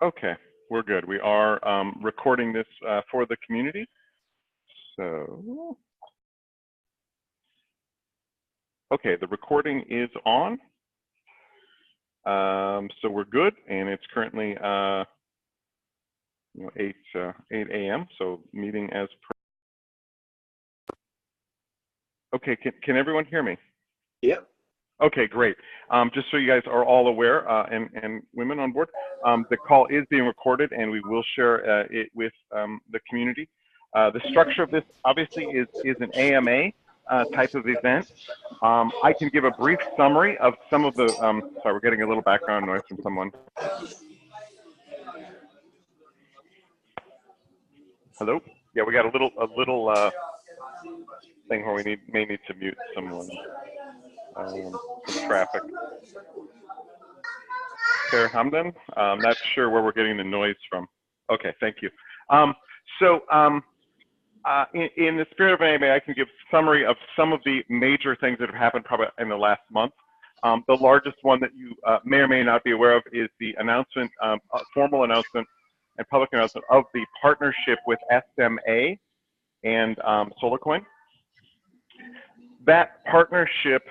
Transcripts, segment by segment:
Okay, we're good. We are recording this for the community. So, okay, the recording is on. So we're good, and it's currently 8 a.m. So meeting as per. Okay, can everyone hear me? Yep. Okay, great. Just so you guys are all aware, and women on board, the call is being recorded, and we will share it with the community. The structure of this obviously is an AMA type of event. I can give a brief summary of some of the. Sorry, we're getting a little background noise from someone. Hello? Yeah, we got a little thing where we may need to mute someone. Some traffic. Fair Hamdan. I'm not sure where we're getting the noise from. Okay, thank you. In the spirit of AMA, I can give a summary of some of the major things that have happened probably in the last month. The largest one that you may or may not be aware of is the announcement, formal announcement and public announcement of the partnership with SMA and SolarCoin. That partnership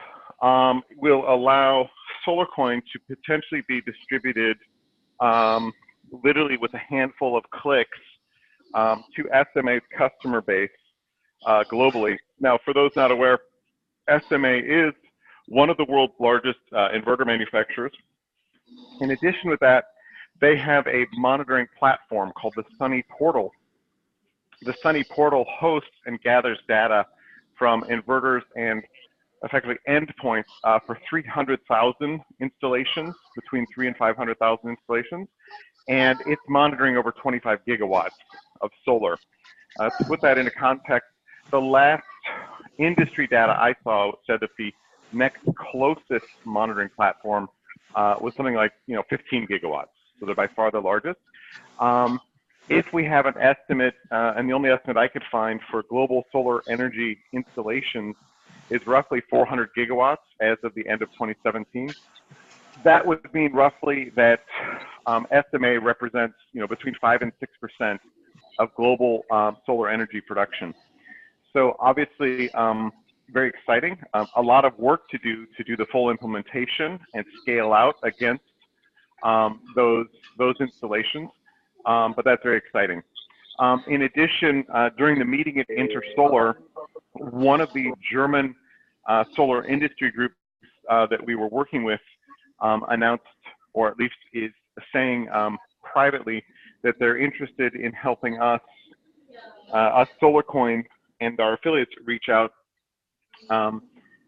will allow SolarCoin to potentially be distributed literally with a handful of clicks to SMA's customer base globally. Now, for those not aware, SMA is one of the world's largest inverter manufacturers. In addition with that, they have a monitoring platform called the Sunny Portal. The Sunny Portal hosts and gathers data from inverters and effectively endpoints for 300,000 installations, between 300,000 and 500,000 installations, and it's monitoring over 25 gigawatts of solar. To put that into context, the last industry data I saw said that the next closest monitoring platform was something like 15 gigawatts. So they're by far the largest. If we have an estimate, and the only estimate I could find for global solar energy installations is roughly 400 gigawatts as of the end of 2017. That would mean roughly that SMA represents between 5 and 6% of global solar energy production. So obviously very exciting. A lot of work to do the full implementation and scale out against those installations, but that's very exciting. In addition, during the meeting at Intersolar, one of the German solar industry groups that we were working with announced, or at least is saying privately, that they're interested in helping us SolarCoin and our affiliates reach out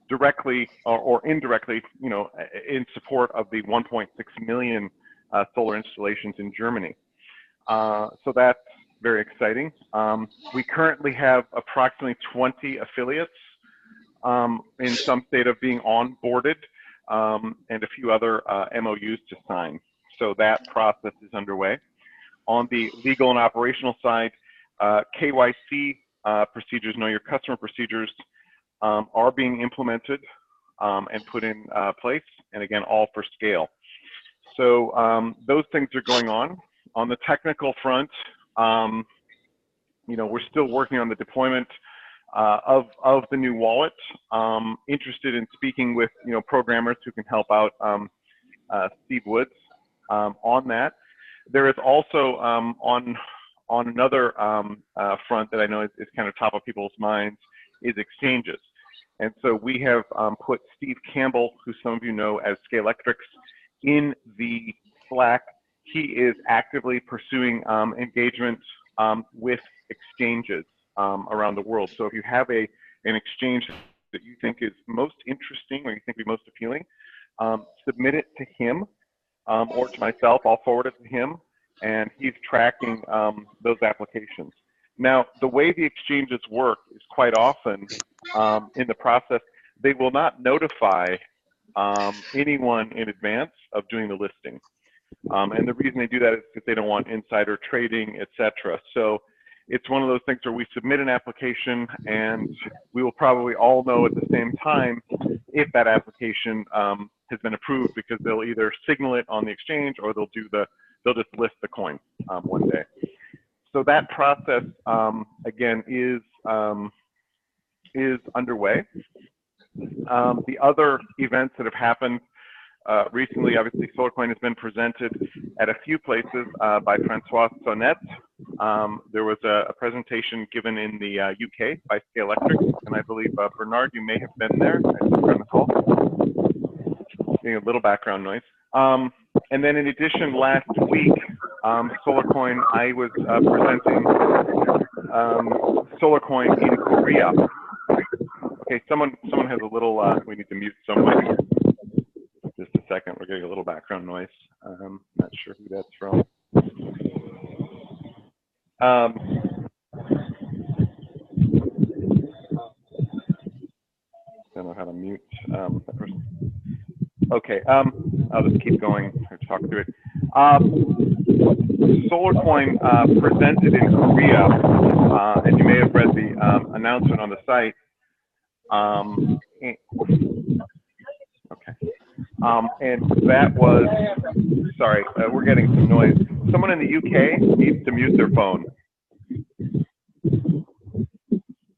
directly or indirectly, in support of the 1.6 million solar installations in Germany. So that's very exciting. We currently have approximately 20 affiliates in some state of being onboarded, and a few other MOUs to sign. So that process is underway. On the legal and operational side, KYC procedures, know your customer procedures, are being implemented and put in place, and again, all for scale. So those things are going on. On the technical front, we're still working on the deployment of the new wallet. Interested in speaking with programmers who can help out Steve Woods on that. There is also on another front that I know is kind of top of people's minds is exchanges. And so we have put Steve Campbell, who some of you know as Scalextrics, in the Slack. He is actively pursuing engagement with exchanges around the world. So if you have an exchange that you think is most interesting or you think would be most appealing, submit it to him or to myself. I'll forward it to him, and he's tracking those applications. Now, the way the exchanges work is quite often in the process, they will not notify anyone in advance of doing the listing. And the reason they do that is because they don't want insider trading, etc. So it's one of those things where we submit an application, and we will probably all know at the same time if that application has been approved, because they'll either signal it on the exchange or they'll do the they'll just list the coin one day. So that process again is underway. The other events that have happened recently, obviously, SolarCoin has been presented at a few places by Francois Sonnet. There was a presentation given in the UK by Scale Electric, and I believe, Bernard, you may have been there. I think on the call. Getting a little background noise. And then in addition, last week, SolarCoin, I was presenting SolarCoin in Korea. Okay, someone has a little, we need to mute someone. Just a second, we're getting a little background noise. Not sure who that's from. Don't know how to mute that person. Okay, I'll just keep going or talk through it. SolarCoin presented in Korea, and you may have read the announcement on the site. Okay. And that was, sorry, we're getting some noise. Someone in the UK needs to mute their phone.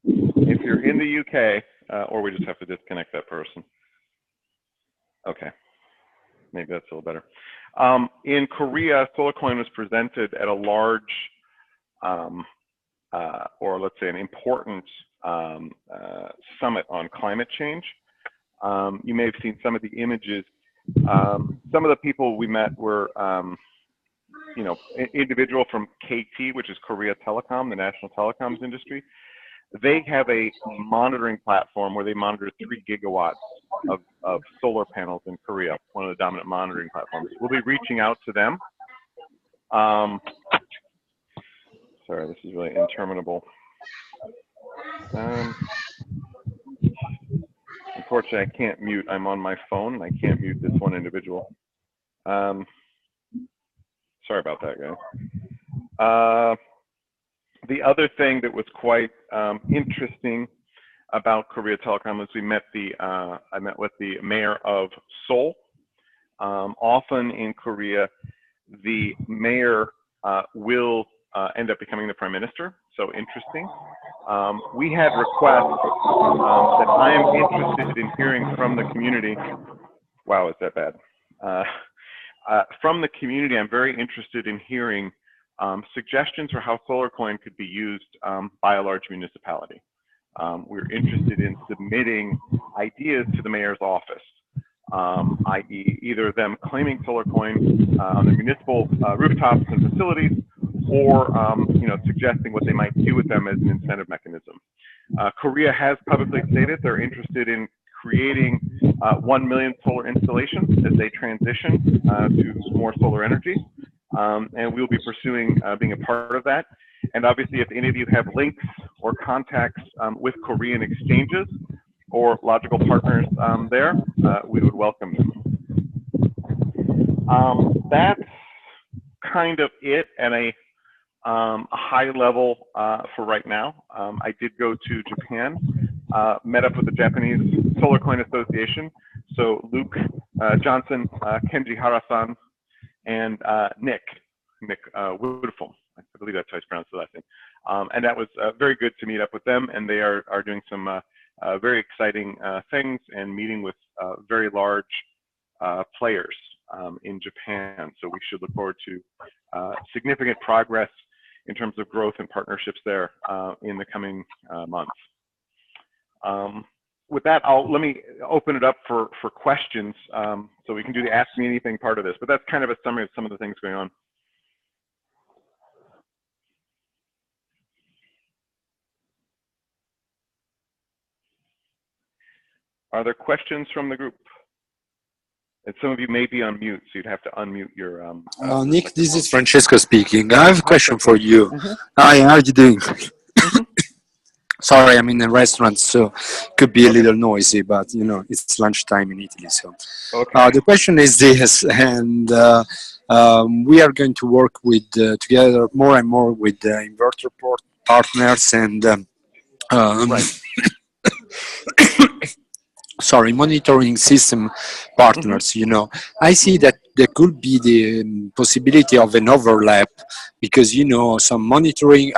If you're in the UK, or we just have to disconnect that person. Okay, maybe that's a little better. In Korea, SolarCoin was presented at a large, or let's say an important summit on climate change. You may have seen some of the images. Some of the people we met were, you know, individual from KT, which is Korea Telecom, the national telecoms industry. They have a monitoring platform where they monitor 3 gigawatts of solar panels in Korea, one of the dominant monitoring platforms. We'll be reaching out to them. Sorry, this is really interminable. Unfortunately, I can't mute. I'm on my phone, and I can't mute this one individual. Sorry about that, guys. The other thing that was quite interesting about Korea Telecom is we met I met with the mayor of Seoul. Often in Korea, the mayor will end up becoming the prime minister. So interesting. We had requests that I am interested in hearing from the community. Wow, is that bad? From the community, I'm very interested in hearing suggestions for how SolarCoin could be used by a large municipality. We're interested in submitting ideas to the mayor's office, i.e. either them claiming SolarCoin on the municipal rooftops and facilities, or you know, suggesting what they might do with them as an incentive mechanism. Korea has publicly stated they're interested in creating 1 million solar installations as they transition to more solar energy. And we'll be pursuing being a part of that. And obviously, if any of you have links or contacts with Korean exchanges or logical partners there, we would welcome them. That's kind of it at a high level for right now. I did go to Japan, met up with the Japanese SolarCoin Association. So Luke Johnson, Kenji Harasan, and Nick Woodful. I believe that's how you pronounce the last name. And that was very good to meet up with them, and they are doing some very exciting things and meeting with very large players in Japan. So we should look forward to significant progress in terms of growth and partnerships there in the coming months. With that, let me open it up for questions, so we can do the Ask Me Anything part of this. But that's kind of a summary of some of the things going on. Are there questions from the group? And some of you may be on mute, so you'd have to unmute your. Nick, this is Francesco speaking. I have a question for you. Hi, how are you doing? Sorry, I'm in a restaurant, so it could be a little noisy, but you know, it's lunchtime in Italy. So the question is this, and we are going to work with together more and more with inverter partners and sorry, monitoring system Mm-hmm. partners, I see Mm-hmm. that there could be the possibility of an overlap because, some monitoring,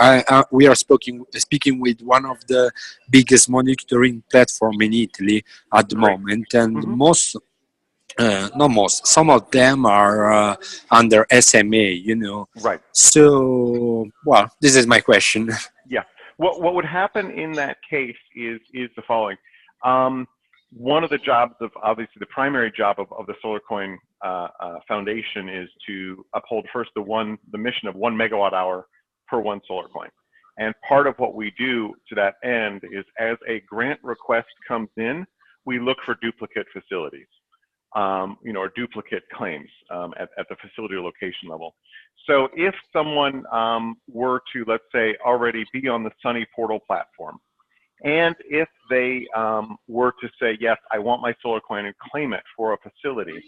we are speaking with one of the biggest monitoring platform in Italy at the Great. moment, and Mm-hmm. not most, some of them are under SMA, Right. So, well, this is my question. Yeah. What would happen in that case is the following. Um, One of the jobs of obviously the primary job of the SolarCoin Foundation is to uphold first the mission of 1 megawatt hour per one solar coin. And part of what we do to that end is as a grant request comes in, we look for duplicate facilities, or duplicate claims at the facility or location level. So if someone were to, let's say, already be on the Sunny Portal platform, and if they were to say, yes, I want my solar coin and claim it for a facility,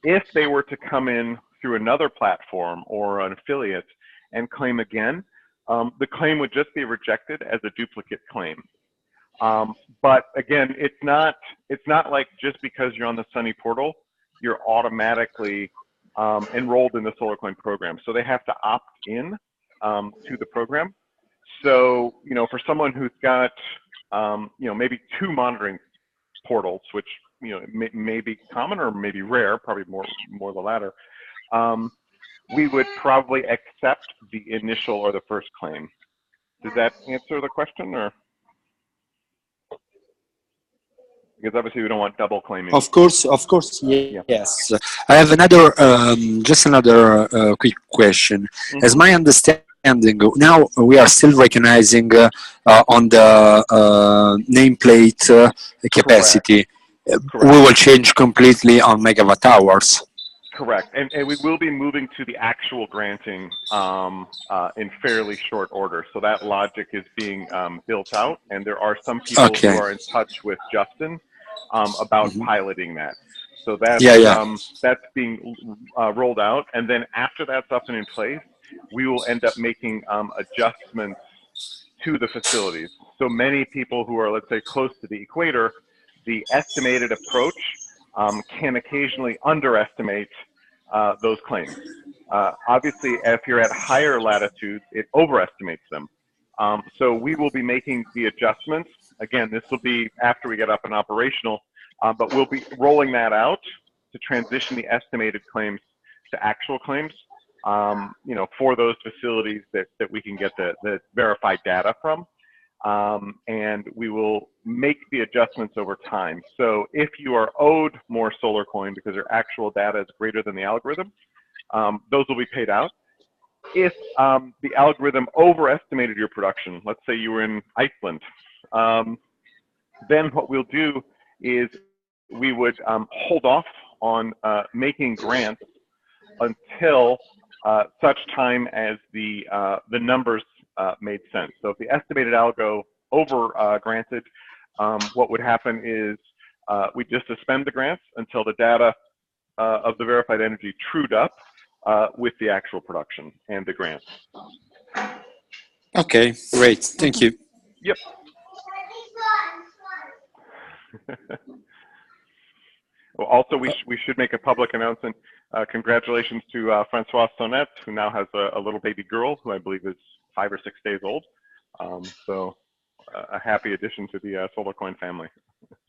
if they were to come in through another platform or an affiliate and claim again, the claim would just be rejected as a duplicate claim. But again, it's not like just because you're on the Sunny Portal, you're automatically enrolled in the SolarCoin program. So they have to opt in to the program. So, for someone who's got, maybe 2 monitoring portals, which, may be common or maybe rare, probably more the latter, we would probably accept the initial or the first claim. Does that answer the question, or? Because obviously we don't want double claiming. Of course, Yeah. yes. I have just another quick question. As Mm-hmm. my understanding, now we are still recognizing on the nameplate Correct. capacity. We Correct. will change completely on megawatt hours. Correct. And we will be moving to the actual granting in fairly short order. So that logic is being built out, and there are some people who Okay. are in touch with Justin about Mhm. piloting that. So that's Yeah, yeah. that's being rolled out, and then after that's up and in place, we will end up making adjustments to the facilities. So many people who are, let's say, close to the equator, the estimated approach can occasionally underestimate those claims. Obviously, if you're at higher latitudes, it overestimates them. So we will be making the adjustments. Again, this will be after we get up and operational, but we'll be rolling that out to transition the estimated claims to actual claims, for those facilities that we can get the verified data from. And we will make the adjustments over time. So if you are owed more solar coin because your actual data is greater than the algorithm, those will be paid out. If the algorithm overestimated your production, let's say you were in Iceland, then what we'll do is we would hold off on making grants until such time as the numbers made sense. So if the estimated algo over granted, what would happen is we just suspend the grants until the data of the verified energy trued up with the actual production and the grants. Okay, great. Thank you. Yep. Well, also, we should make a public announcement. Congratulations to Francois Sonnet, who now has a little baby girl who I believe is 5 or 6 days old. So a happy addition to the SolarCoin family.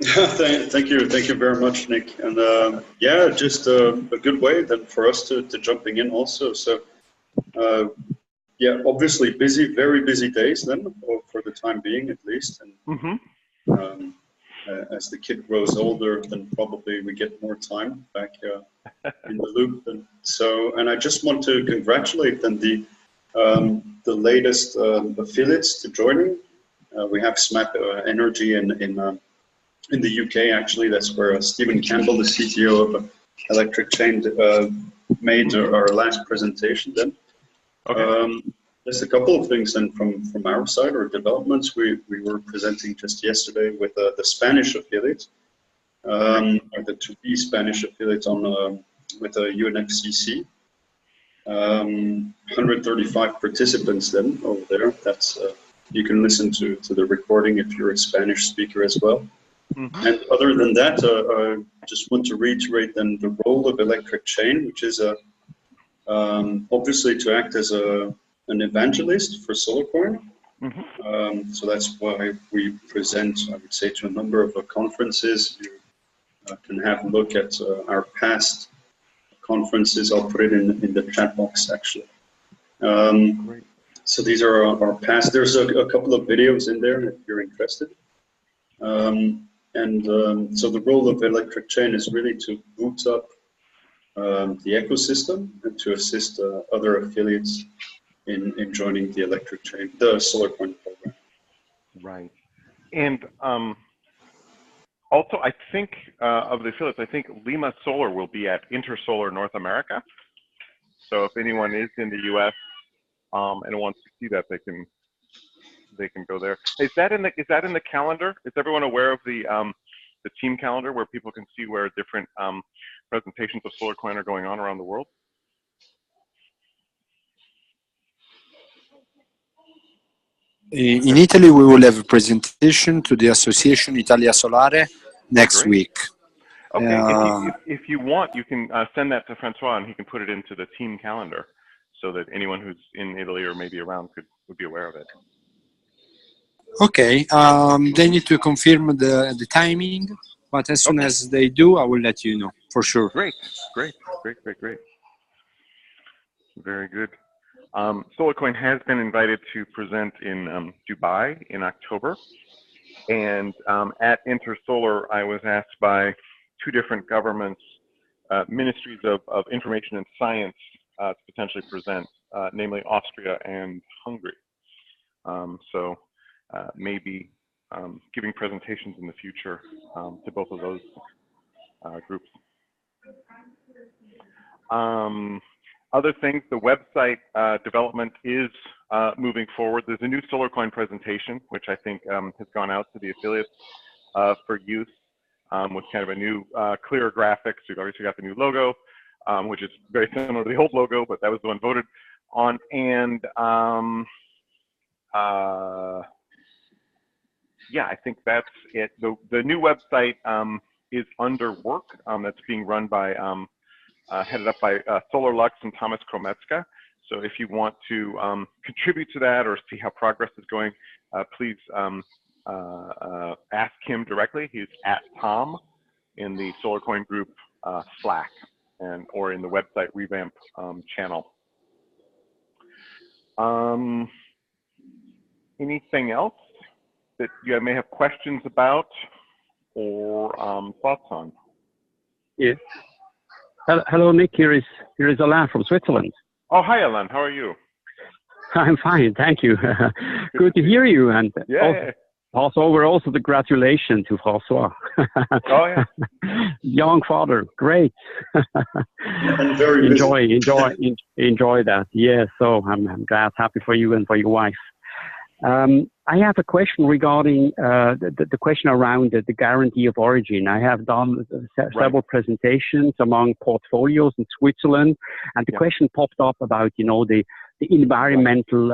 Thank you very much, Nick. And yeah, just a good way then for us to jumping in also. So yeah, obviously very busy days then, for the time being at least. And as the kid grows older, then probably we get more time back in the loop. And so, and I just want to congratulate then the latest affiliates to joining. We have SMAP Energy in the UK, actually. That's where Stephen Campbell, the CTO of Electric Chain, made our last presentation then. Okay. There's a couple of things then from our side, or developments. We were presenting just yesterday with the Spanish affiliate, or the to-be Spanish affiliate on with a UNFCCC. 135 participants then over there. That's you can listen to the recording if you're a Spanish speaker as well. Mm-hmm. And other than that, I just want to reiterate then the role of electric chain, which is obviously to act as an evangelist for SolarCoin. Mm-hmm. So that's why we present, I would say, to a number of conferences. You can have a look at our past conferences. I'll put it in the chat box, actually. Great. So these are our past. There's a couple of videos in there if you're interested. So the role of electric chain is really to boot up the ecosystem and to assist other affiliates in joining the electric chain, the SolarCoin program. Right. And also, I think of the affiliates, I think Lima Solar will be at Intersolar North America. So if anyone is in the U.S. And wants to see that, they can go there. Is that in the calendar? Is everyone aware of the team calendar where people can see where different presentations of SolarCoin are going on around the world? In Italy, we will have a presentation to the Association Italia Solare next week. Okay, if you want, you can send that to Francois and he can put it into the team calendar so that anyone who's in Italy or maybe around would be aware of it. Okay, they need to confirm the timing, but as soon as they do, I will let you know, for sure. Great. Very good. SolarCoin has been invited to present in Dubai in October. And at Intersolar, I was asked by two different governments, ministries of information and science, to potentially present, namely Austria and Hungary. So maybe giving presentations in the future to both of those groups. Other things, the website development is moving forward. There's a new SolarCoin presentation, which I think has gone out to the affiliates for use with kind of a new, clearer graphics. We've obviously got the new logo, which is very similar to the old logo, but that was the one voted on. And yeah, I think that's it. The new website is under work. That's being run by headed up by SolarLux and Thomas Krometska. So if you want to contribute to that or see how progress is going, please ask him directly. He's at Tom in the SolarCoin group Slack or in the website revamp channel. Anything else that you may have questions about or thoughts on? Yeah. Hello, Nick. Here is Alain from Switzerland. Oh, hi, Alain. How are you? I'm fine, thank you. Good to hear you. And yeah. Also the gratulations to Francois. Oh yeah. Young father, great. And very enjoy that. Yeah. So I'm glad, happy for you and for your wife. I have a question regarding the question around the guarantee of origin. I have done several presentations among portfolios in Switzerland, and the question popped up about, the environmental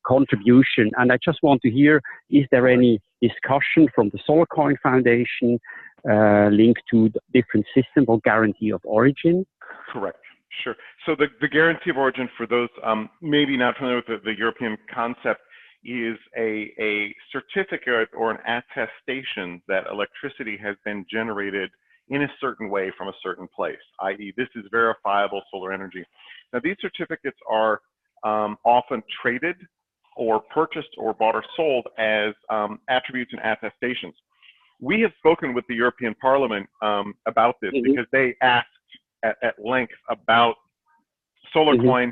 contribution. And I just want to hear, is there any discussion from the SolarCoin Foundation linked to the different systems or guarantee of origin? Correct. Sure. So the guarantee of origin, for those maybe not familiar with the European concept, is a certificate or an attestation that electricity has been generated in a certain way from a certain place, i.e. this is verifiable solar energy. Now these certificates are often traded or purchased or bought or sold as attributes and attestations. We have spoken with the European Parliament about this because they asked at length about SolarCoin,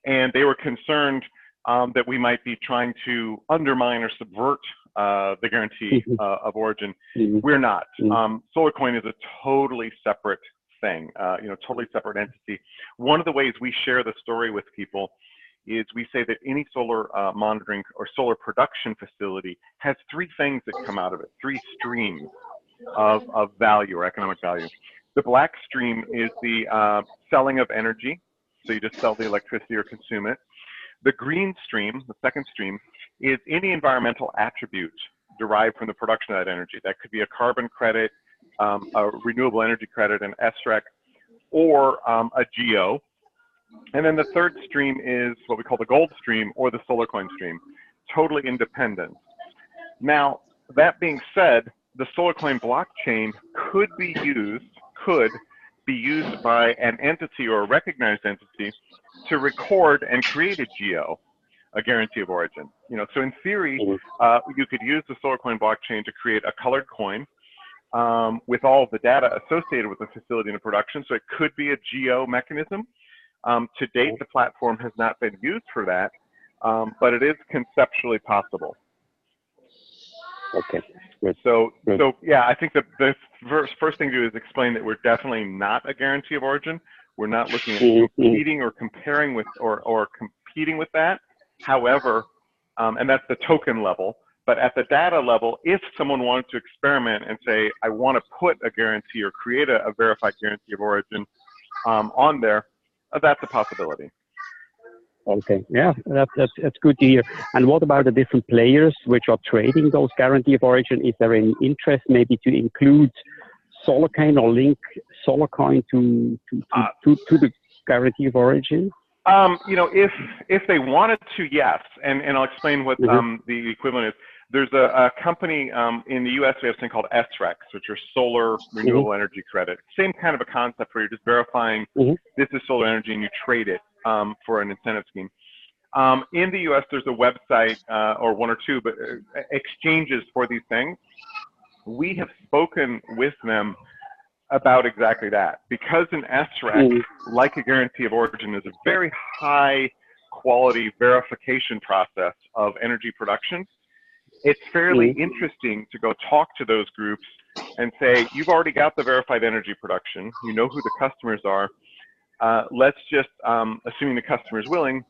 and they were concerned that we might be trying to undermine or subvert the guarantee of origin. We're not. SolarCoin is a totally separate thing, totally separate entity. One of the ways we share the story with people is we say that any solar monitoring or solar production facility has three things that come out of it, three streams of value or economic value. The black stream is the selling of energy. So you just sell the electricity or consume it. The green stream, the second stream, is any environmental attribute derived from the production of that energy. That could be a carbon credit, a renewable energy credit, an SREC, or a GEO. And then the third stream is what we call the gold stream or the SolarCoin stream, totally independent. Now, that being said, the SolarCoin blockchain could be used by an entity or a recognized entity to record and create a GEO, a guarantee of origin. You know, so in theory, you could use the SolarCoin blockchain to create a colored coin with all of the data associated with the facility and the production. So it could be a GEO mechanism. To date, the platform has not been used for that, but it is conceptually possible. Okay. Good. So yeah, I think the first thing to do is explain that we're definitely not a guarantee of origin. We're not looking at competing or comparing with or competing with that. However, and that's the token level. But at the data level, if someone wanted to experiment and say, I want to put a guarantee or create a verified guarantee of origin on there, that's a possibility. Okay, yeah, that's good to hear. And what about the different players which are trading those guarantee of origin? Is there any interest maybe to include SolarCoin or link SolarCoin to the guarantee of origin? You know, if they wanted to, yes. And I'll explain what the equivalent is. There's a company in the US, we have something called SRECs, which are solar renewable energy credit. Same kind of a concept where you're just verifying this is solar energy and you trade it for an incentive scheme. In the US, there's a website or one or two, but exchanges for these things. We have spoken with them about exactly that. Because an SREC, like a guarantee of origin, is a very high quality verification process of energy production. It's fairly interesting to go talk to those groups and say, you've already got the verified energy production, you know who the customers are, let's just, assuming the customer is willing,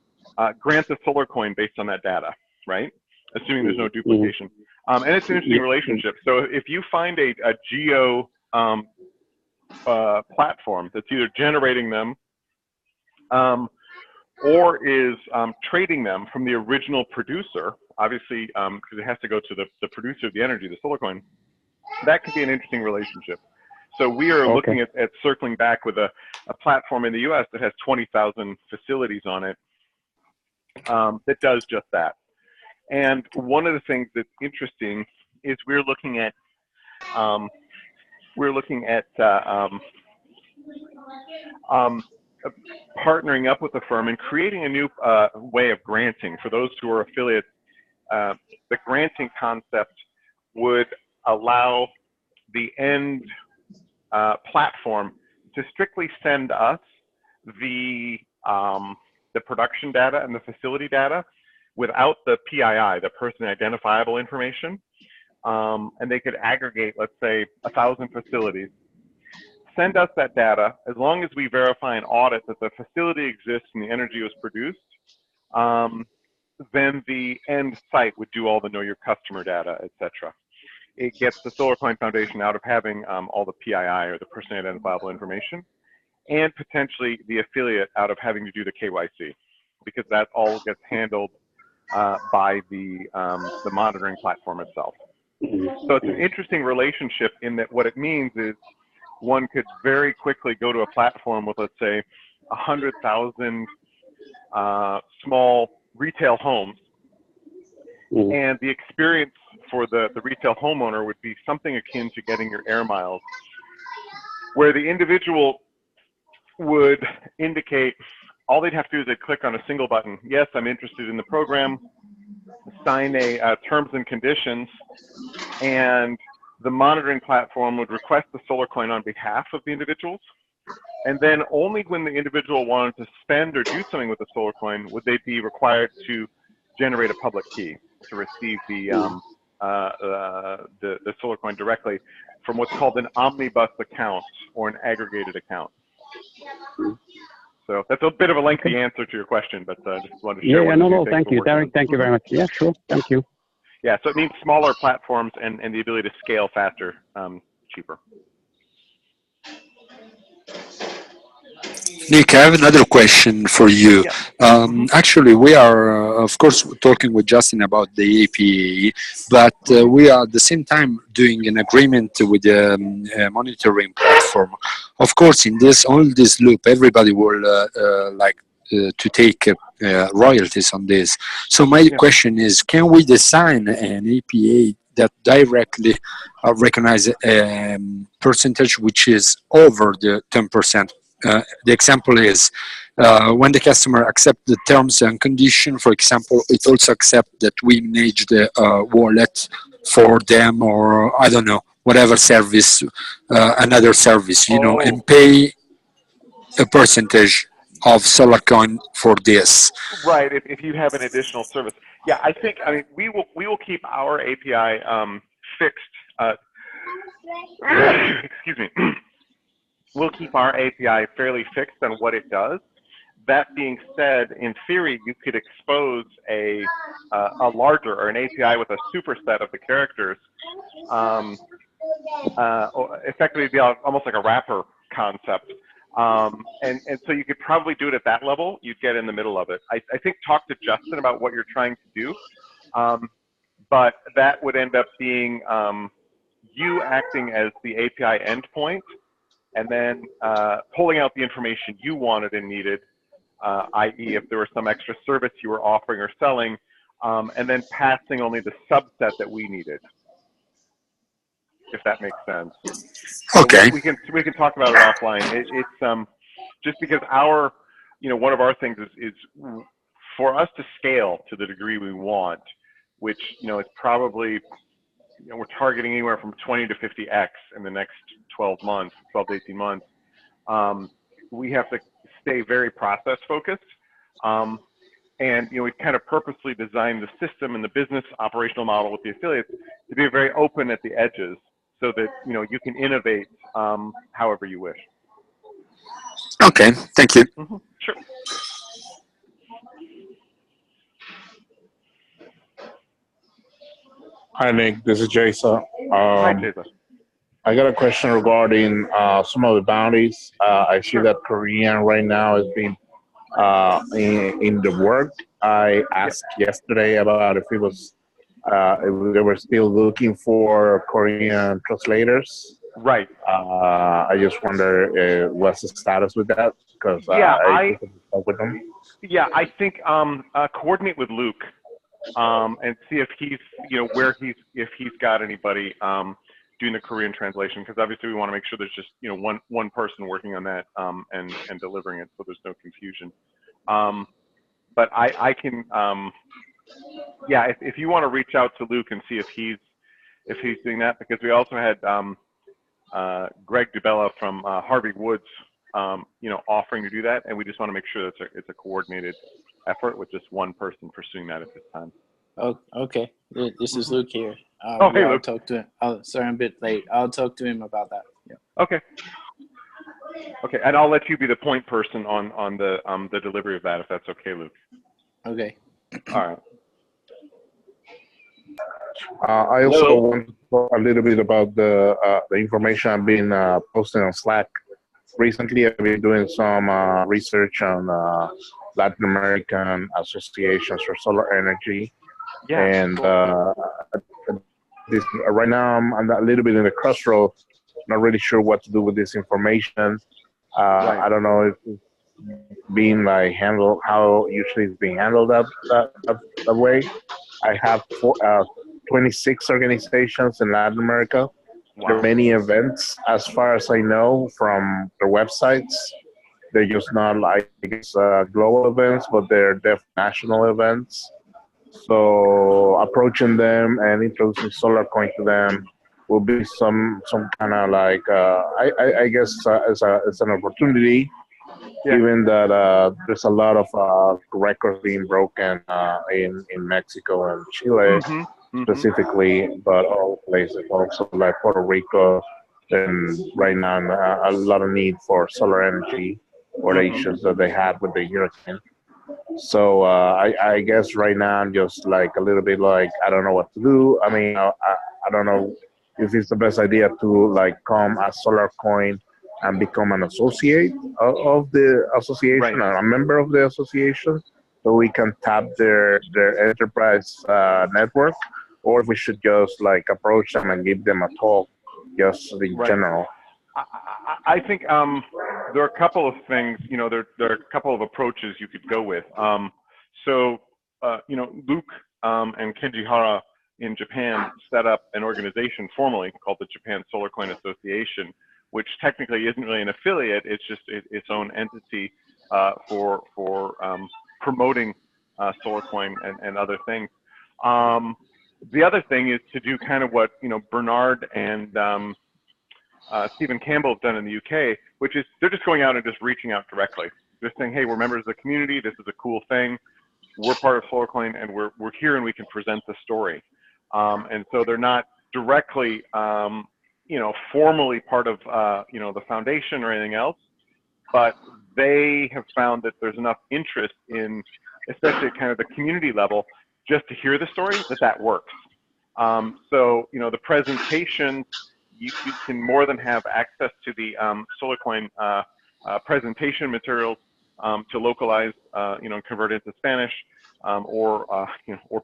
grant the SolarCoin based on that data, right? Assuming there's no duplication. And it's an interesting relationship. So if you find a GEO platform that's either generating them or is trading them from the original producer, obviously, because it has to go to the producer of the energy, the SolarCoin, that could be an interesting relationship. So we are looking at circling back with a platform in the US that has 20,000 facilities on it that does just that. And one of the things that's interesting is we're looking at partnering up with the firm and creating a new way of granting for those who are affiliates. The granting concept would allow the end platform to strictly send us the production data and the facility data without the PII, the person identifiable information, and they could aggregate, let's say, 1,000 facilities. Send us that data. As long as we verify and audit that the facility exists and the energy was produced, then the end site would do all the know your customer data, etc. It gets the SolarCoin Foundation out of having all the PII or the personally identifiable information, and potentially the affiliate out of having to do the KYC, because that all gets handled by the monitoring platform itself. So it's an interesting relationship in that what it means is one could very quickly go to a platform with, let's say, 100,000 small retail homes, and the experience for the retail homeowner would be something akin to getting your air miles, where the individual would indicate, all they'd have to do is they'd click on a single button. Yes, I'm interested in the program, sign a terms and conditions, and the monitoring platform would request the SolarCoin on behalf of the individuals. And then only when the individual wanted to spend or do something with the SolarCoin would they be required to generate a public key to receive the SolarCoin directly from what's called an omnibus account or an aggregated account. So that's a bit of a lengthy answer to your question, but I just wanted to share. Yeah, no, thank you, Derek. Thank you very much. Yeah, sure. Thank you. Yeah, so it means smaller platforms and the ability to scale faster, cheaper. Nick, I have another question for you. Yeah. Mm-hmm. Actually, we are, of course, talking with Justin about the APA, but we are at the same time doing an agreement with the monitoring platform. Of course, in this all this loop, everybody will to take royalties on this. So my Yeah. question is, can we design an APA that directly recognize a percentage which is over the 10%? The example is when the customer accepts the terms and condition, for example, it also accepts that we manage the wallet for them, or I don't know, whatever service, another service, Oh, and pay a percentage of SolarCoin for this. right. If you have an additional service, yeah, I mean, we will keep our API fixed. Excuse me. We'll keep our API fairly fixed on what it does. That being said, in theory, you could expose a larger or an API with a superset of the characters, or effectively be almost like a wrapper concept. And so you could probably do it at that level. You'd get in the middle of it. I think talk to Justin about what you're trying to do, but that would end up being you acting as the API endpoint, and then pulling out the information you wanted and needed, i.e. if there was some extra service you were offering or selling, and then passing only the subset that we needed, if that makes sense. So Okay. we can talk about it offline. It's just because one of our things is for us to scale to the degree we want, which is probably we're targeting anywhere from 20 to 50x in the next 12 to 18 months. We have to stay very process focused. And we kind of purposely designed the system and the business operational model with the affiliates to be very open at the edges, so that you can innovate however you wish. Okay, thank you. Mm-hmm. Sure. Hi, Nick. This is Jason. Hi, Jason. I got a question regarding some of the bounties. I see that Korean right now is being in the work. I asked yesterday about if it was if they were still looking for Korean translators. Right. I just wonder what's the status with that, because I talk with them. Yeah, I think coordinate with Luke and see if he's if he's got anybody doing the Korean translation, because obviously we want to make sure there's just one person working on that and delivering it, so there's no confusion. But I can if you want to reach out to Luke and see if he's doing that, because we also had Greg DeBella from Harvey Woods offering to do that, and we just want to make sure that it's a coordinated effort with just one person pursuing that at this time. Oh, okay. This is Luke here. Hey, I'll Luke. talk to him. Sorry, I'm a bit late. I'll talk to him about that. Yeah. Okay. Okay, and I'll let you be the point person on the delivery of that, if that's okay, Luke. Okay. All right. I also want to talk a little bit about the information I've been posting on Slack. Recently, I've been doing some research on Latin American associations for solar energy. Yeah. And right now, I'm a little bit in the crossroad. Not really sure what to do with this information. Right. I don't know if it's being handled, how usually it's being handled that way. I have 26 organizations in Latin America. Wow. There are many events, as far as I know, from their websites. They're just not global events, but they're definitely national events. So approaching them and introducing SolarCoin to them will be some kind of I guess it's an opportunity, given that there's a lot of records being broken in Mexico and Chile. Specifically, but all places, also like Puerto Rico, and right now a lot of need for solar energy or the issues that they had with the hurricane. So I guess right now I'm just a little bit I don't know what to do. I mean, I don't know if it's the best idea to come as SolarCoin and become an associate of the association, or a member of the association, so we can tap their enterprise network, or if we should just like approach them and give them a talk, just in general. I think there are a couple of things. There are a couple of approaches you could go with. Luke and Kenji Hara in Japan set up an organization formally called the Japan SolarCoin Association, which technically isn't really an affiliate. It's just its own entity for promoting SolarCoin and other things. The other thing is to do kind of what Bernard and Stephen Campbell have done in the UK, which is they're just going out and just reaching out directly. They're saying, hey, we're members of the community. This is a cool thing. We're part of SolarCoin, and we're here, and we can present the story. And so they're not directly, formally part of, the foundation or anything else, but they have found that there's enough interest in, especially at kind of the community level, just to hear the story, that works. The presentation, you can more than have access to the SolarCoin presentation materials to localize, convert into Spanish or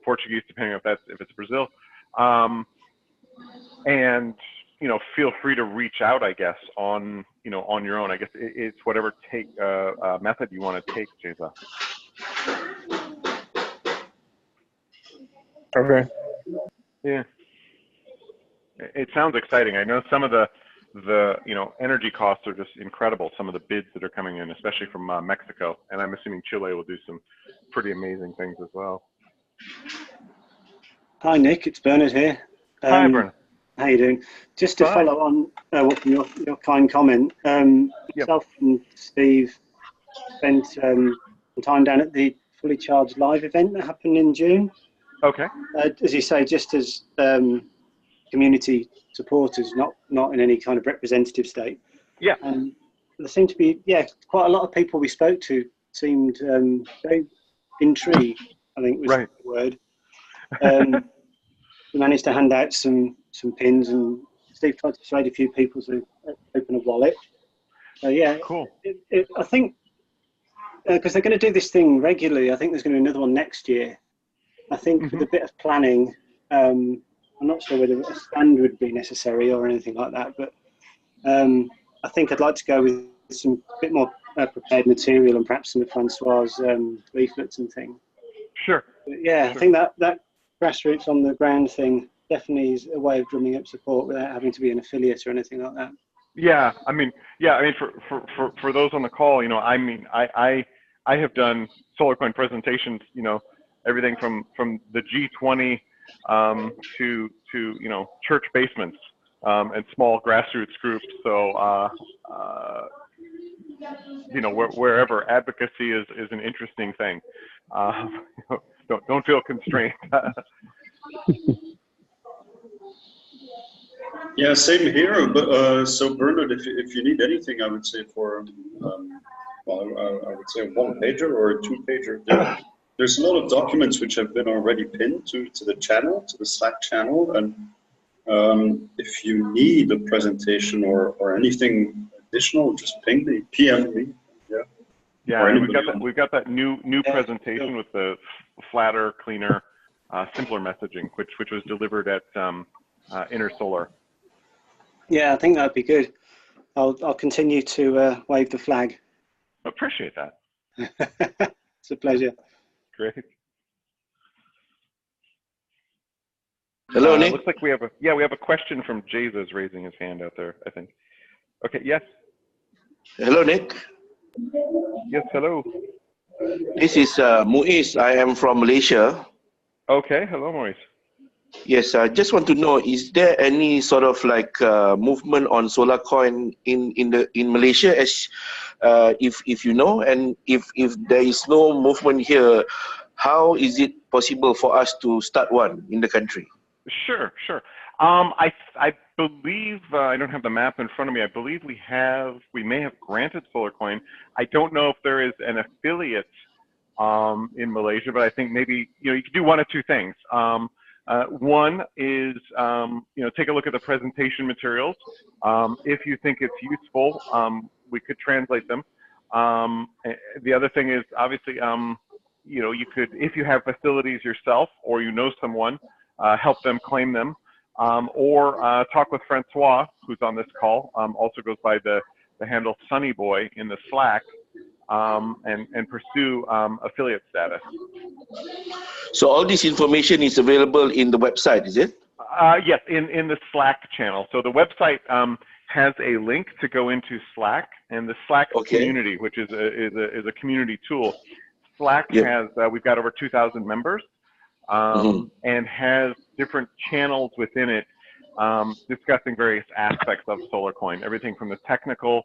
Portuguese, depending if it's Brazil. And feel free to reach out, I guess, on your own. I guess it's whatever method you want to take, Jeza. Okay. Yeah. It sounds exciting. I know some of the energy costs are just incredible. Some of the bids that are coming in, especially from Mexico, and I'm assuming Chile will do some pretty amazing things as well. Hi Nick, it's Bernard here. Hi Bernard. How you doing? Just to follow on your kind comment, yourself and Steve spent some time down at the Fully Charged Live event that happened in June. Okay. As you say, just as community supporters, not in any kind of representative state. Yeah. There seemed to be, quite a lot of people we spoke to seemed very intrigued, I think was the word. We managed to hand out some pins, and Steve tried to persuade a few people to open a wallet. Cool. I think, because they're going to do this thing regularly, I think there's going to be another one next year. I think with a bit of planning, I'm not sure whether a stand would be necessary or anything like that, but I think I'd like to go with some bit more prepared material and perhaps some of Francois' leaflets and things. Sure. But sure. I think that grassroots on the ground thing definitely is a way of drumming up support without having to be an affiliate or anything like that. For those on the call, I have done SolarCoin presentations, everything from the G20 to church basements and small grassroots groups. So wherever advocacy is an interesting thing. Don't feel constrained. Yeah, same here. But so Bernard, if you need anything, I would say for I would say a one-pager or a two-pager. There's a lot of documents which have been already pinned to the channel, to the Slack channel, and if you need a presentation or anything additional, just ping me, PM me. Yeah, and we've got that new presentation with the flatter, cleaner, simpler messaging, which was delivered at Inner Solar. Yeah, I think that'd be good. I'll continue to wave the flag. Appreciate that. It's a pleasure. Great. Hello, Nick. Looks like we have a question from Jeza raising his hand out there, I think. Okay, yes. Hello, Nick. Yes, hello. This is Muiz. I am from Malaysia. Okay, hello, Maurice. Yes, I just want to know, is there any sort of like movement on SolarCoin in Malaysia, as if you know, and if there is no movement here, how is it possible for us to start one in the country? Sure. I believe I don't have the map in front of me. I believe we may have granted SolarCoin. I don't know if there is an affiliate in Malaysia, but I think maybe you could do one of two things. One is, take a look at the presentation materials. If you think it's useful, we could translate them. The other thing is, obviously, you could, if you have facilities yourself or you know someone, help them claim them, or talk with Francois, who's on this call, also goes by the handle Sunny Boy in the Slack, and pursue affiliate status. So all this information is available in the website, is it? Yes, in the Slack channel. So the website has a link to go into Slack, and the Slack community, which is a community tool. Slack has, we've got over 2,000 members, and has different channels within it discussing various aspects of SolarCoin, everything from the technical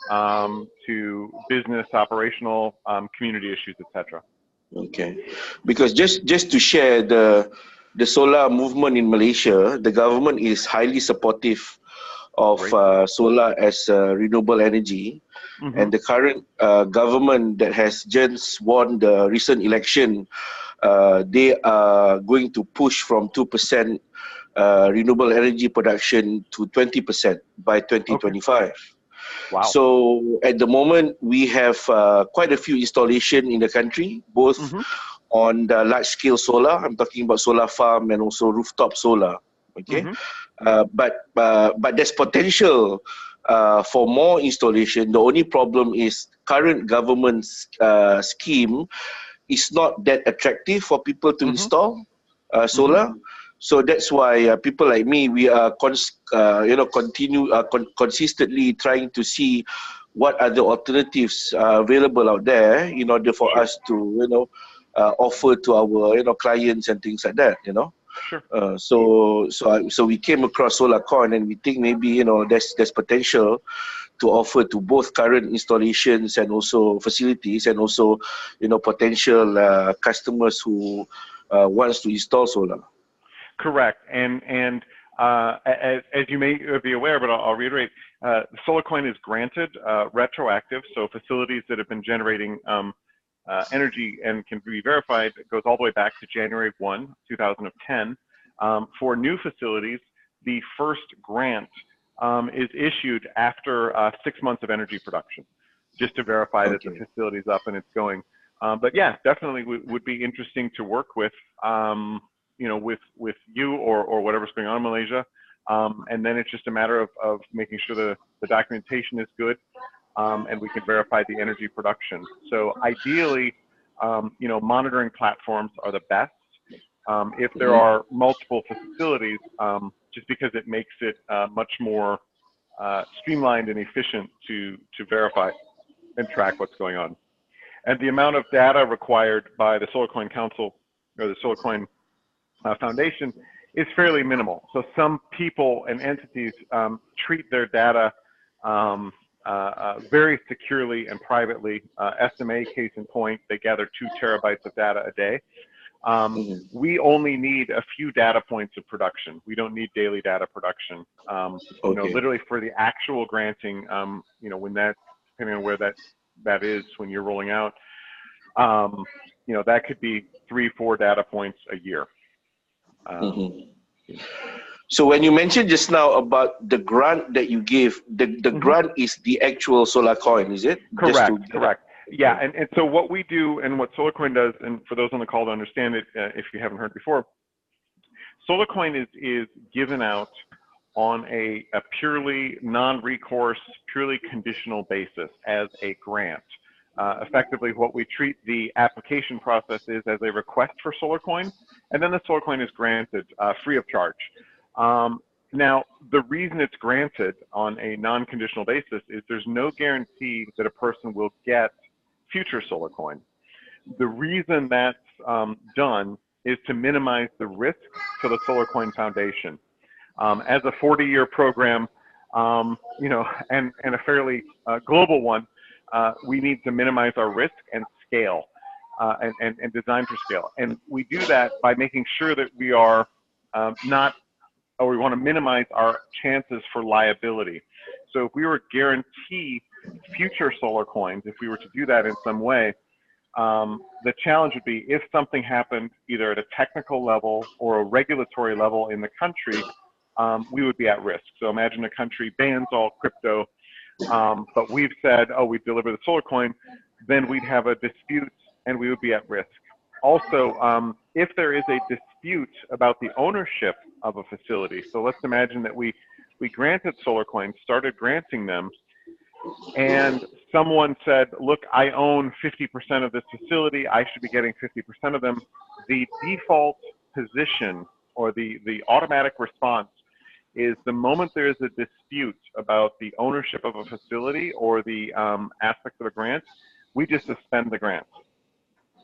to business, operational, community issues, etc. Okay, because just to share the solar movement in Malaysia, the government is highly supportive of solar as renewable energy, and the current government that has just won the recent election, they are going to push from 2% renewable energy production to 20% by 2025. Okay. Wow. So at the moment, we have quite a few installations in the country, both on the large-scale solar. I'm talking about solar farm and also rooftop solar. Okay, but there's potential for more installation. The only problem is current government's scheme is not that attractive for people to install solar. So that's why people like me, we are consistently trying to see what are the alternatives available out there in order for us to offer to our clients and things like that. Sure. So we came across SolarCoin, and we think maybe there's potential to offer to both current installations and also facilities, and also potential customers who wants to install solar. Correct, and as you may be aware, but I'll reiterate, SolarCoin is granted retroactive, so facilities that have been generating energy and can be verified, it goes all the way back to January 1, 2010. For new facilities, the first grant is issued after 6 months of energy production, just to verify that the facility is up and it's going. But yeah, definitely would be interesting to work with, with you or whatever's going on in Malaysia. And then it's just a matter of making sure the documentation is good, and we can verify the energy production. So ideally, monitoring platforms are the best. If there are multiple facilities, just because it makes it much more streamlined and efficient to verify and track what's going on. And the amount of data required by the SolarCoin Council or the SolarCoin Foundation is fairly minimal. So some people and entities treat their data very securely and privately. SMA, case in point, they gather 2 terabytes of data a day. We only need a few data points of production. We don't need daily data production. Literally for the actual granting, when that, depending on where that is when you're rolling out, that could be 3-4 data points a year. So when you mentioned just now about the grant that you give, the grant is the actual SolarCoin, is it? Correct. Yeah, and so what we do and what SolarCoin does, and for those on the call to understand it, if you haven't heard before, SolarCoin is given out on a purely non-recourse, purely conditional basis as a grant. Effectively, what we treat the application process is as a request for SolarCoin, and then the SolarCoin is granted free of charge. Now, the reason it's granted on a non-conditional basis is there's no guarantee that a person will get future SolarCoin. The reason that's done is to minimize the risk to the SolarCoin Foundation. As a 40-year program, and a fairly global one, we need to minimize our risk and scale, and design for scale. And we do that by making sure that we are we want to minimize our chances for liability. So if we were to guarantee future solar coins, if we were to do that in some way, The challenge would be if something happened either at a technical level or a regulatory level in the country, we would be at risk. So imagine a country bans all crypto, but we've said, oh, we deliver the SolarCoin, then we'd have a dispute and we would be at risk. Also, if there is a dispute about the ownership of a facility, so let's imagine that we granted SolarCoin, started granting them, and someone said, look, I own 50% of this facility, I should be getting 50% of them. The default position or the automatic response is the moment there is a dispute about the ownership of a facility or the aspects of a grant, we just suspend the grant.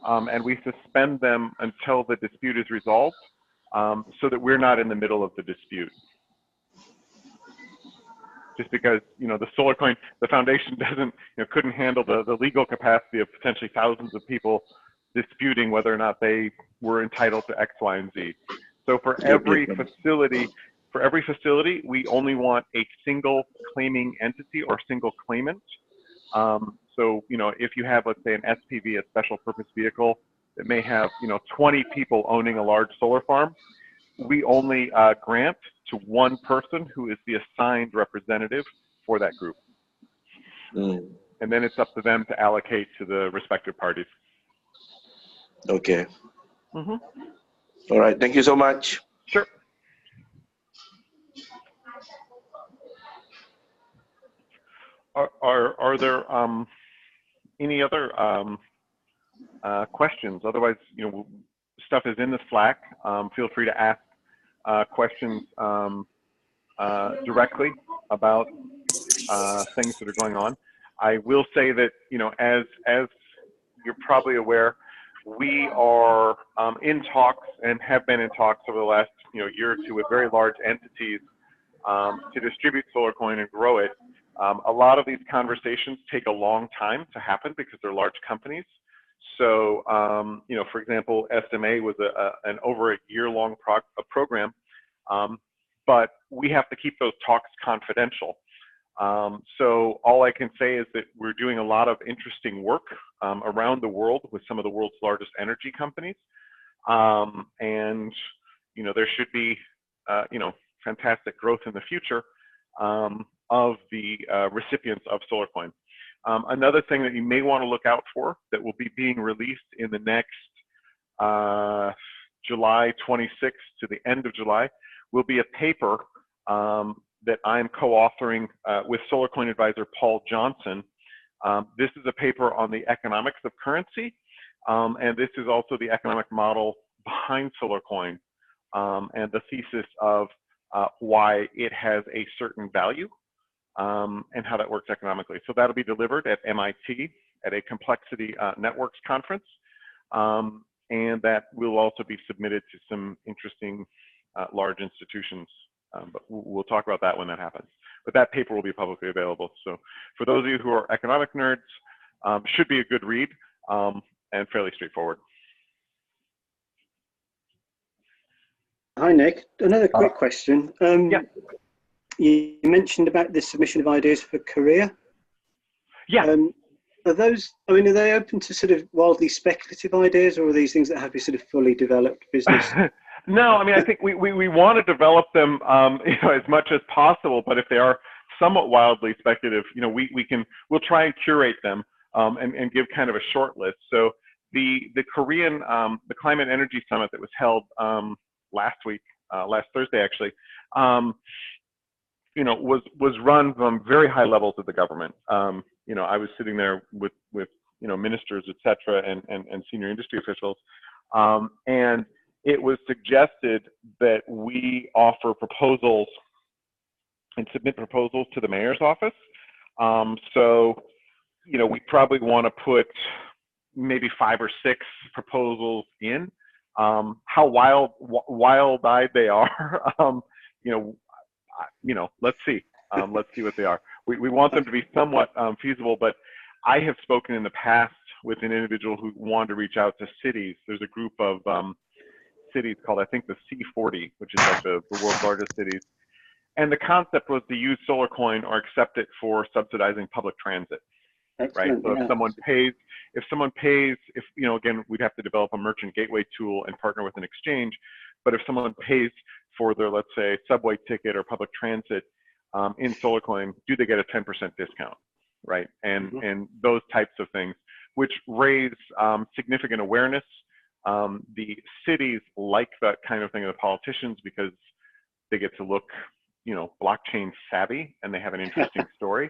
And we suspend them until the dispute is resolved so that we're not in the middle of the dispute. Just because, you know, the SolarCoin, the foundation doesn't, you know, couldn't handle the legal capacity of potentially thousands of people disputing whether or not they were entitled to X, Y, and Z. So for every facility, we only want a single claiming entity or single claimant. So, you know, if you have, let's say, an SPV, a special purpose vehicle, that may have, you know, 20 people owning a large solar farm, we only grant to one person who is the assigned representative for that group. And then it's up to them to allocate to the respective parties. Okay. All right. Thank you so much. Sure. Are there any other questions? Otherwise, you know, stuff is in the Slack. Feel free to ask questions directly about things that are going on. I will say that, you know, as you're probably aware, we are in talks and have been in talks over the last, you know, year or two with very large entities to distribute SolarCoin and grow it. A lot of these conversations take a long time to happen because they're large companies. So, you know, for example, SMA was an over a year-long program, but we have to keep those talks confidential. So all I can say is that we're doing a lot of interesting work around the world with some of the world's largest energy companies. And, you know, there should be, you know, fantastic growth in the future of the recipients of SolarCoin. Another thing that you may want to look out for that will be being released in the next July 26th to the end of July will be a paper that I'm co-authoring with SolarCoin advisor Paul Johnson. This is a paper on the economics of currency, and this is also the economic model behind SolarCoin and the thesis of why it has a certain value and how that works economically. So that'll be delivered at MIT at a Complexity Networks conference, and that will also be submitted to some interesting large institutions. But we'll talk about that when that happens. But that paper will be publicly available. So for those of you who are economic nerds, should be a good read and fairly straightforward. Hi, Nick. Another quick question. Yeah. You mentioned about the submission of ideas for Korea. Yeah. Are those, I mean, are they open to sort of wildly speculative ideas, or are these things that have a sort of fully developed business? No, I mean, I think we want to develop them, you know, as much as possible. But if they are somewhat wildly speculative, you know, we'll try and curate them and give kind of a short list. So the Korean, the Climate Energy Summit that was held last week, last Thursday actually, you know, was run from very high levels of the government. You know, I was sitting there with you know, ministers, et cetera, and senior industry officials, and it was suggested that we offer proposals and submit proposals to the mayor's office. So, you know, we probably want to put maybe 5 or 6 proposals in. How wild-eyed they are, you know, let's see. Let's see what they are. We want them to be somewhat feasible, but I have spoken in the past with an individual who wanted to reach out to cities. There's a group of cities called, I think, the C40, which is like the world's largest cities. And the concept was to use SolarCoin or accept it for subsidizing public transit. Excellent, right? So yeah. if someone pays, again, we'd have to develop a merchant gateway tool and partner with an exchange. But if someone pays for their, let's say, subway ticket or public transit in SolarCoin, do they get a 10% discount, right? And those types of things, which raise significant awareness. The cities like that kind of thing, the politicians, because they get to look, blockchain savvy, and they have an interesting story.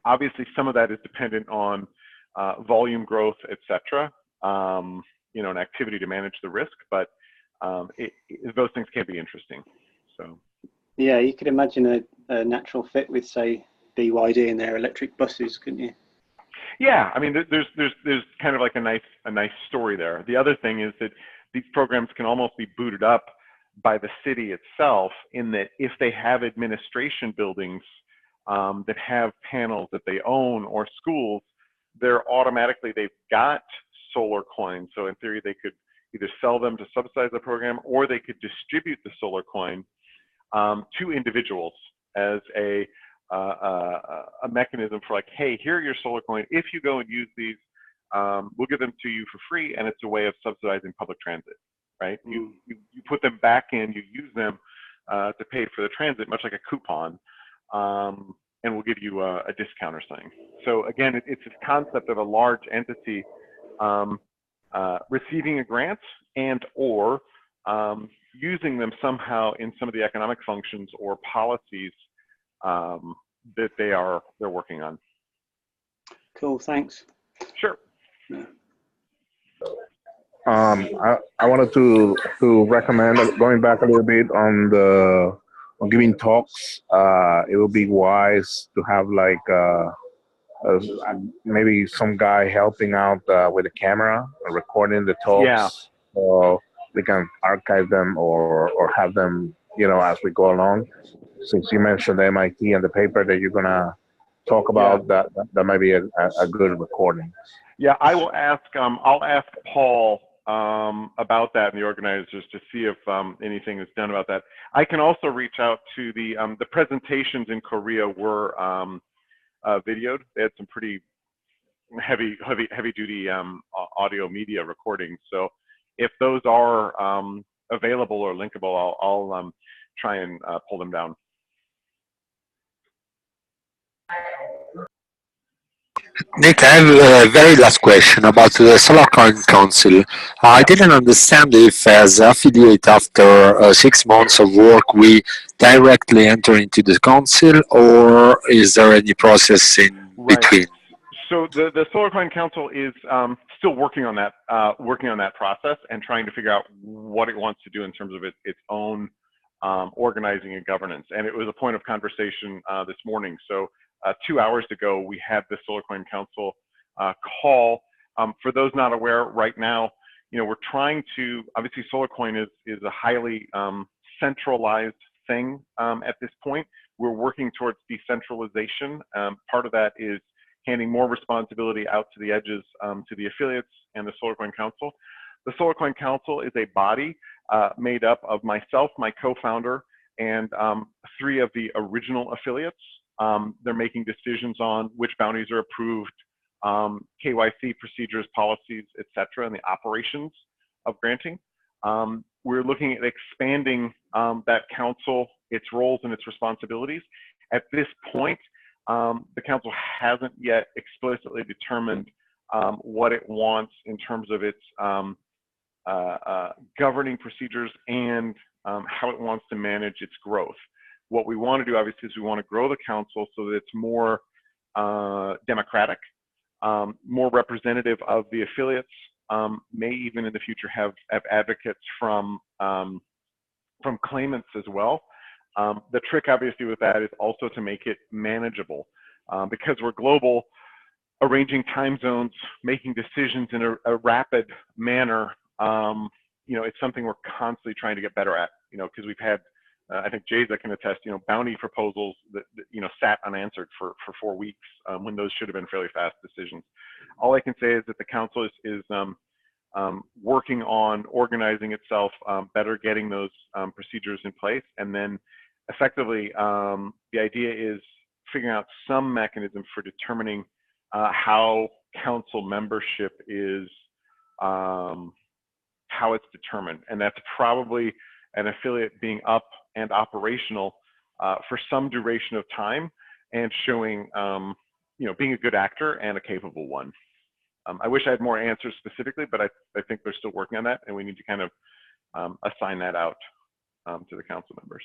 Obviously, some of that is dependent on volume growth, et cetera, and activity to manage the risk, but those things can be interesting. So, yeah, you could imagine a natural fit with, say, BYD and their electric buses, couldn't you? Yeah, I mean, there's kind of like a nice story there. The other thing is that these programs can almost be booted up by the city itself, in that if they have administration buildings that have panels that they own, or schools, they've got solar coins. So in theory, they could either sell them to subsidize the program, or they could distribute the solar coin to individuals as a mechanism for, like, hey, here are your solar coin. If you go and use these, we'll give them to you for free, and it's a way of subsidizing public transit, right? You put them back in, you use them to pay for the transit, much like a coupon, and we'll give you a discount or something. So again, it's this concept of a large entity receiving a grant and or using them somehow in some of the economic functions or policies that they're working on. Cool, thanks. Sure. Yeah. I wanted to recommend, going back a little bit on giving talks. It would be wise to have like maybe some guy helping out with a camera, recording the talks, Yeah. so we can archive them or have them, as we go along. Since you mentioned the MIT and the paper that you're gonna talk about, that might be a good recording. Yeah, I will ask. I'll ask Paul about that and the organizers to see if anything is done about that. I can also reach out to the presentations in Korea were videoed. They had some pretty heavy duty audio media recordings. So if those are available or linkable, I'll try and pull them down. Nick, I have a very last question about the SolarCoin Council. I didn't understand if, as affiliate, after 6 months of work, we directly enter into the council, or is there any process in between? So the SolarCoin Council is still working on that process and trying to figure out what it wants to do in terms of its own organizing and governance. And it was a point of conversation this morning. So 2 hours ago, we had the SolarCoin Council call. For those not aware, right now, we're trying to, obviously SolarCoin is a highly centralized thing at this point. We're working towards decentralization. Part of that is handing more responsibility out to the edges to the affiliates and the SolarCoin Council. The SolarCoin Council is a body made up of myself, my co-founder, and 3 of the original affiliates. They're making decisions on which bounties are approved, KYC procedures, policies, et cetera, and the operations of granting. We're looking at expanding that council, its roles and its responsibilities. At this point, the council hasn't yet explicitly determined what it wants in terms of its governing procedures and how it wants to manage its growth. What we want to do, obviously, is we want to grow the council so that it's more democratic, more representative of the affiliates, may even in the future have advocates from claimants as well. The trick, obviously, with that is also to make it manageable. Because we're global, arranging time zones, making decisions in a rapid manner, it's something we're constantly trying to get better at, because we've had, I think Jayza can attest, bounty proposals that sat unanswered for 4 weeks when those should have been fairly fast decisions. All I can say is that the council is working on organizing itself better, getting those procedures in place, and then effectively the idea is figuring out some mechanism for determining how council membership is, how it's determined. And that's probably an affiliate being up and operational for some duration of time and showing, being a good actor and a capable one. I wish I had more answers specifically, but I think they're still working on that, and we need to kind of assign that out to the council members.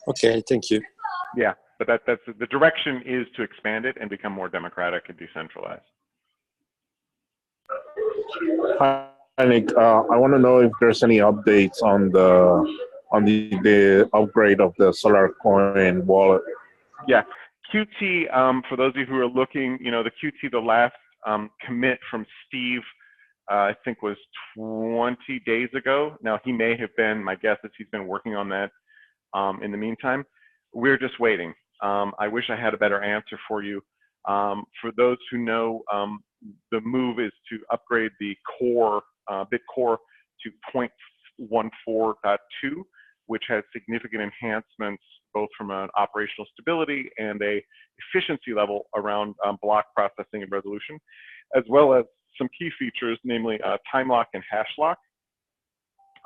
Okay, thank you. Yeah, but that's the direction is to expand it and become more democratic and decentralized. Hi, Nick. I want to know if there's any updates on the upgrade of the SolarCoin wallet. Yeah, QT. For those of you who are looking, the QT, the last commit from Steve, I think was 20 days ago. Now he may have been. My guess is he's been working on that. In the meantime, we're just waiting. I wish I had a better answer for you. For those who know, the move is to upgrade the core, bit core to 0.14.2, which has significant enhancements both from an operational stability and a efficiency level around block processing and resolution, as well as some key features, namely time lock and hash lock.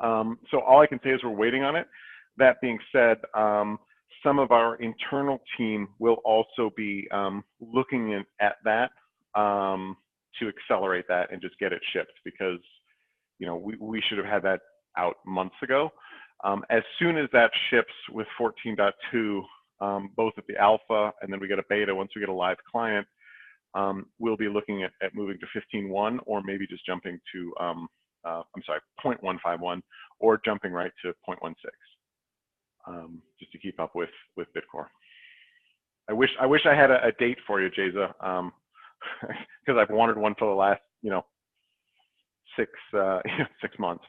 So all I can say is we're waiting on it. That being said, some of our internal team will also be looking at that to accelerate that and just get it shipped, because we should have had that out months ago. As soon as that ships with 14.2, both at the alpha and then we get a beta once we get a live client, we'll be looking at moving to 15.1 or maybe just jumping to 0.151 or jumping right to 0.16. Just to keep up with Bitcore. I wish I had a date for you, Jeza, because I've wanted one for the last 6 months.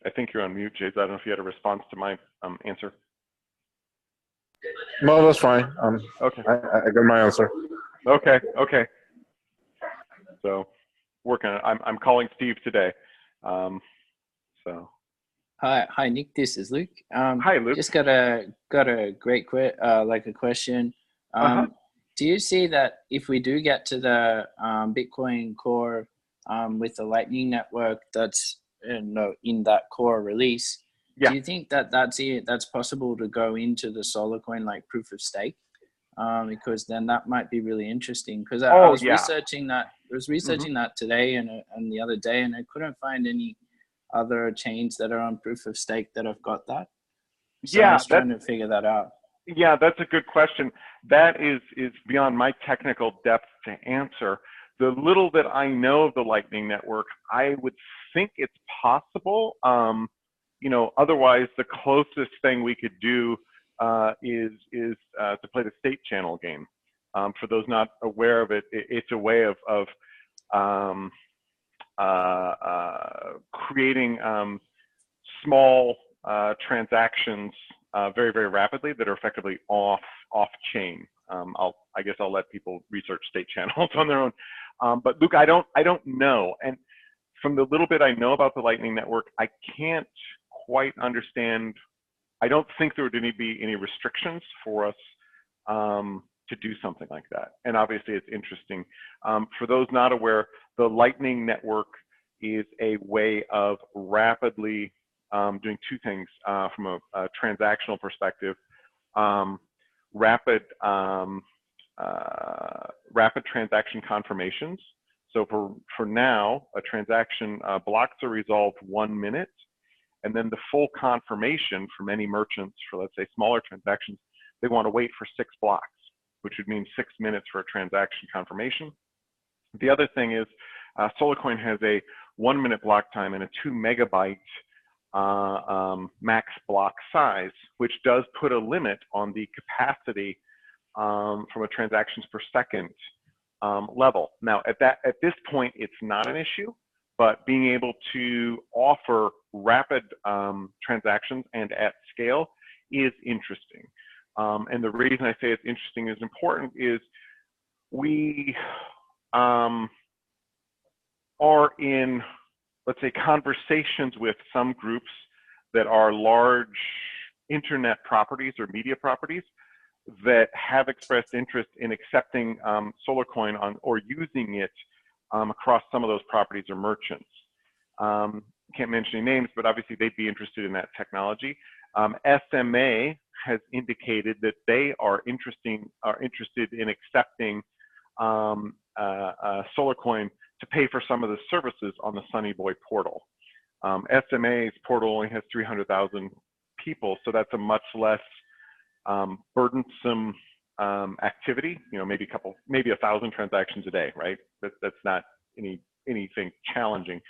I think you're on mute, Jeza. I don't know if you had a response to my answer. No, that's fine. Okay. I got my answer. Okay. So, working on it. I'm calling Steve today. So. Hi, Nick. This is Luke. Hi, Luke. Just got a great question. Do you see that if we do get to the Bitcoin core with the Lightning Network that's in that core release? Yeah. Do you think that's possible to go into the SolarCoin like proof of stake? Because then that might be really interesting. Because I was researching that. I was researching that today and the other day, and I couldn't find any other chains that are on proof of stake that have got that. So I was trying to figure that out. Yeah, that's a good question. That is beyond my technical depth to answer. The little that I know of the Lightning Network, I would think it's possible. Otherwise, the closest thing we could do is to play the state channel game. For those not aware of it, it's a way of creating small transactions very, very rapidly that are effectively off chain. I guess I'll let people research state channels on their own. But Luke, I don't know. And from the little bit I know about the Lightning Network, I can't quite understand. I don't think there would be any restrictions for us to do something like that. And obviously it's interesting. For those not aware, the Lightning Network is a way of rapidly doing two things from a transactional perspective. Rapid transaction confirmations. So for now, a transaction blocks are resolved 1 minute, and then the full confirmation for many merchants for, let's say, smaller transactions, they want to wait for 6 blocks, which would mean 6 minutes for a transaction confirmation. The other thing is SolarCoin has a 1 minute block time and a 2 megabyte max block size, which does put a limit on the capacity from a transactions per second level. Now, at this point, it's not an issue, but being able to offer rapid transactions and at scale is interesting. And the reason I say it's interesting is important is are in, let's say, conversations with some groups that are large internet properties or media properties that have expressed interest in accepting SolarCoin on or using it across some of those properties or merchants. Can't mention any names, but obviously they'd be interested in that technology. SMA has indicated that they are interested in accepting SolarCoin to pay for some of the services on the Sunny Boy portal. SMA's portal only has 300,000 people, so that's a much less burdensome activity. You know, maybe 1,000 transactions a day, right? That's not anything challenging.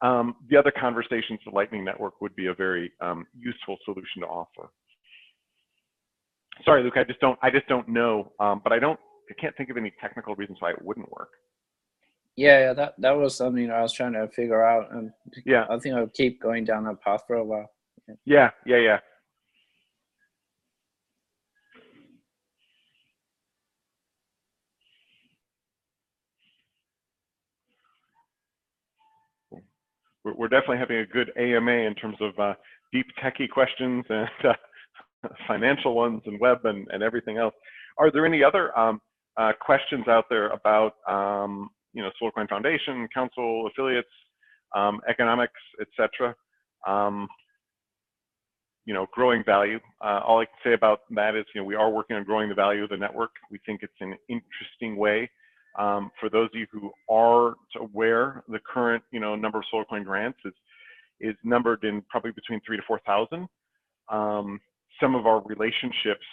The other conversations, the Lightning Network would be a very useful solution to offer. Sorry, Luke, I just don't know, but I can't think of any technical reasons why it wouldn't work. Yeah, that was something I was trying to figure out, and yeah, I think I'll keep going down that path for a while. Yeah. We're definitely having a good AMA in terms of deep techie questions and financial ones and web and everything else. Are there any other questions out there about you know, SolarCoin Foundation, Council, affiliates, economics, etc.? You know, growing value. All I can say about that is, you know, we are working on growing the value of the network. We think it's an interesting way. For those of you who aren't aware, the current, you know, number of SolarCoin grants is numbered in probably between 3,000 to 4,000. Some of our relationships,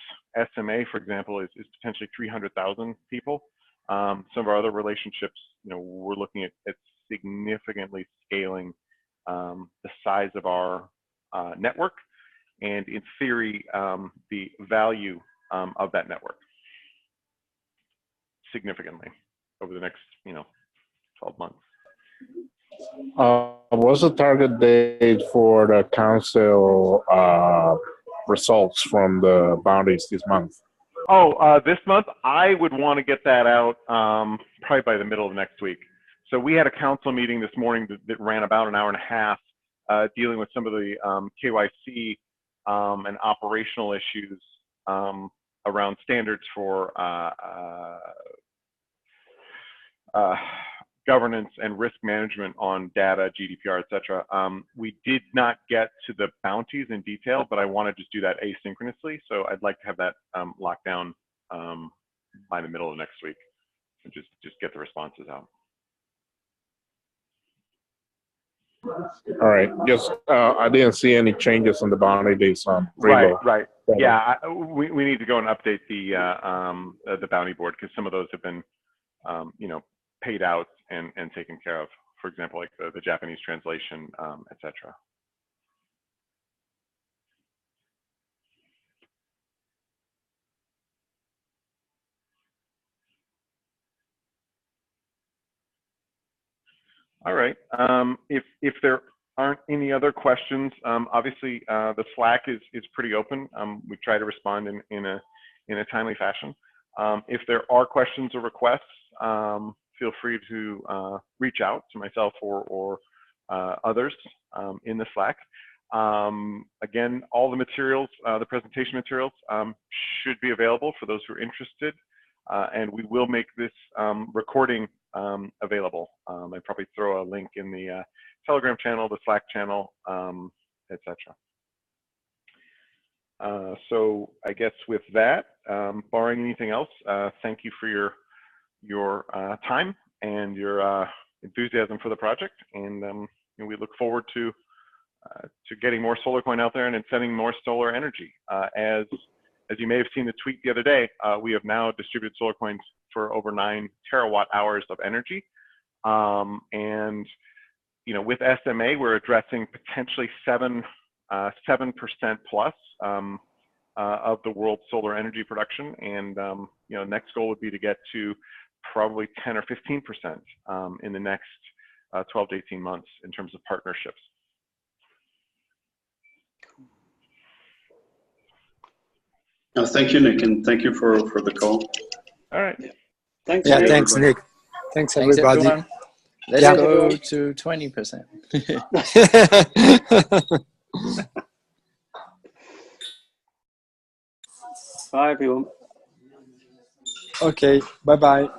SMA, for example, is potentially 300,000 people. Some of our other relationships, you know, we're looking at significantly scaling the size of our network, and in theory, the value of that network significantly over the next, you know, 12 months. What's the target date for the council results from the bounties this month? Oh, this month, I would want to get that out probably by the middle of next week. So we had a council meeting this morning that ran about an hour and a half, dealing with some of the KYC and operational issues around standards for governance and risk management on data, GDPR, et cetera. We did not get to the bounties in detail, but I want to just do that asynchronously. So I'd like to have that locked down by the middle of next week and just get the responses out. All right. Just I didn't see any changes on the bounty days on Freelo. Right. Yeah, we need to go and update the bounty board, because some of those have been, you know, paid out and taken care of. For example, like the Japanese translation, et cetera. All right. If there aren't any other questions, obviously the Slack is pretty open. We try to respond in a timely fashion. If there are questions or requests, feel free to reach out to myself or others in the Slack. Again, all the materials, the presentation materials, should be available for those who are interested, and we will make this recording available. I'd probably throw a link in the Telegram channel, the Slack channel, etc. So I guess with that, barring anything else, thank you for your time and your enthusiasm for the project, and we look forward to getting more SolarCoin out there and sending more solar energy. As you may have seen the tweet the other day, we have now distributed SolarCoins for over 9 terawatt hours of energy, and you know, with SMA, we're addressing potentially 7% plus of the world's solar energy production, and you know, next goal would be to get to probably 10 or 15% in the next 12 to 18 months in terms of partnerships. Thank you, Nick, and thank you for the call. All right. Thanks. Yeah, Nick. thanks, Nick. Thanks Thanks, everybody. everyone. Let's Yeah. go to 20%. Bye, everyone. Okay, bye-bye.